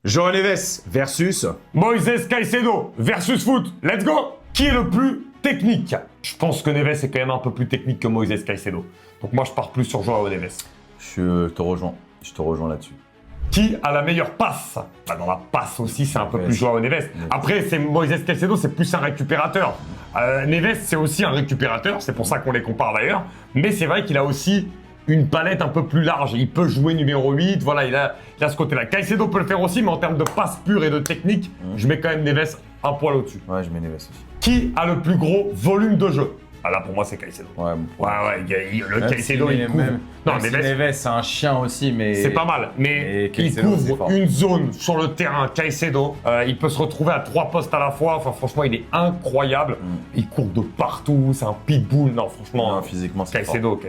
João Neves versus... Moïse Caicedo versus foot. Let's go. Qui est le plus technique? Je pense que Neves est quand même un peu plus technique que Moïse Caicedo. Donc moi, je pars plus sur João Neves. Je te rejoins là-dessus. Qui a la meilleure passe? Bah, dans la passe aussi, c'est un peu plus João Neves. Après, c'est Moïse Caicedo, c'est plus un récupérateur. Neves, c'est aussi un récupérateur, c'est pour ça qu'on les compare d'ailleurs. Mais c'est vrai qu'il a aussi une palette un peu plus large. Il peut jouer numéro 8, voilà, il a ce côté-là. Caicedo peut le faire aussi, mais en termes de passe pure et de technique, je mets quand même Neves un poil au-dessus. Ouais, je mets Neves aussi. Qui a le plus gros volume de jeu? Ah là, pour moi, c'est Caicedo. Ouais, le Caicedo, il couvre. Non, Neves, c'est un chien aussi, mais... C'est pas mal, mais il Caicedo, couvre une zone sur le terrain, Caicedo. Il peut se retrouver à 3 postes à la fois. Enfin, franchement, il est incroyable. Il court de partout, c'est un pitbull. Non, franchement, physiquement, c'est Caicedo.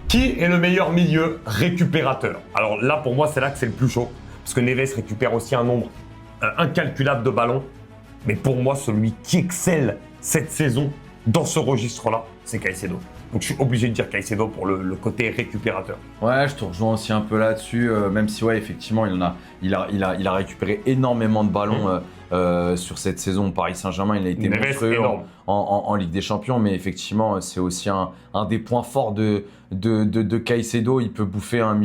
Qui est le meilleur milieu récupérateur? Alors là, pour moi, c'est là que c'est le plus chaud. Parce que Neves récupère aussi un nombre incalculable de ballons. Mais pour moi, celui qui excelle cette saison dans ce registre-là, c'est Caicedo. Donc je suis obligé de dire Caicedo pour le côté récupérateur. Ouais, je te rejoins aussi un peu là-dessus, même si ouais, effectivement, il a récupéré énormément de ballons sur cette saison. Paris Saint-Germain, il a été monstrueux en Ligue des Champions, mais effectivement, c'est aussi un des points forts de Caicedo. Il peut bouffer les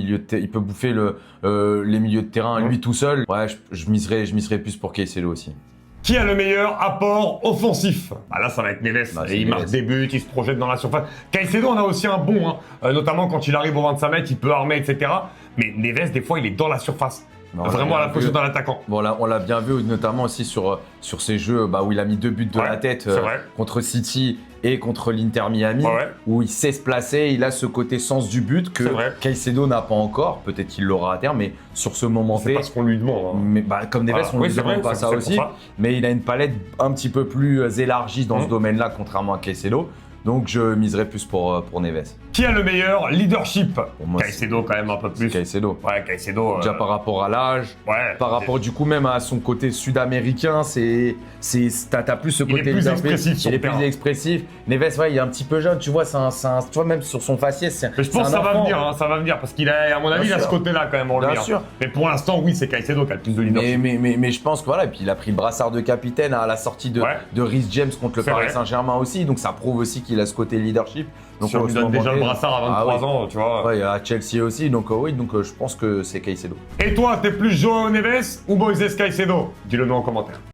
milieux de terrain lui tout seul. Ouais, je miserais plus pour Caicedo aussi. Qui a le meilleur apport offensif? Bah là, ça va être Neves. Il marque des buts, il se projette dans la surface. Caicedo en a aussi un bon, notamment quand il arrive au 25 mètres, il peut armer, etc. Mais Neves, des fois, il est dans la surface. Vraiment à la position d'un attaquant. Bon, on l'a bien vu, notamment aussi sur ces jeux où il a mis 2 buts de la tête contre City et contre l'Inter Miami, où il sait se placer, il a ce côté sens du but que Caicedo n'a pas encore, peut-être qu'il l'aura à terme, mais sur ce moment T. C'est pas ce qu'on lui demande. Mais comme Neves, on lui demande pas ça aussi, mais il a une palette un petit peu plus élargie dans ce domaine-là, contrairement à Caicedo. Donc je miserais plus pour Neves. Qui a le meilleur leadership? Caicedo quand même un peu plus. Caicedo. Ouais, Caicedo. Déjà par rapport à l'âge, par rapport du coup même à son côté sud-américain, t'as plus ce côté plus expressif. Il est plus expressif. Neves, il est un petit peu jeune, tu vois, tu vois même sur son faciès, c'est. Mais je pense que ça va venir, ça va venir parce qu'il a, à mon avis, il a ce côté-là quand même en lui. Bien sûr. Mais pour l'instant, oui, c'est Caicedo qui a le plus de leadership. Mais je pense que voilà, et puis il a pris le brassard de capitaine à la sortie de Reece James contre le Paris Saint-Germain aussi, donc ça prouve aussi qu'il a ce côté leadership. Donc si on lui donne déjà le brassard à 23 ans, tu vois. Ouais, il y a Chelsea aussi, donc je pense que c'est Caicedo. Et toi, t'es plus João Neves ou Moïse Caicedo? Dis-le nous en commentaire.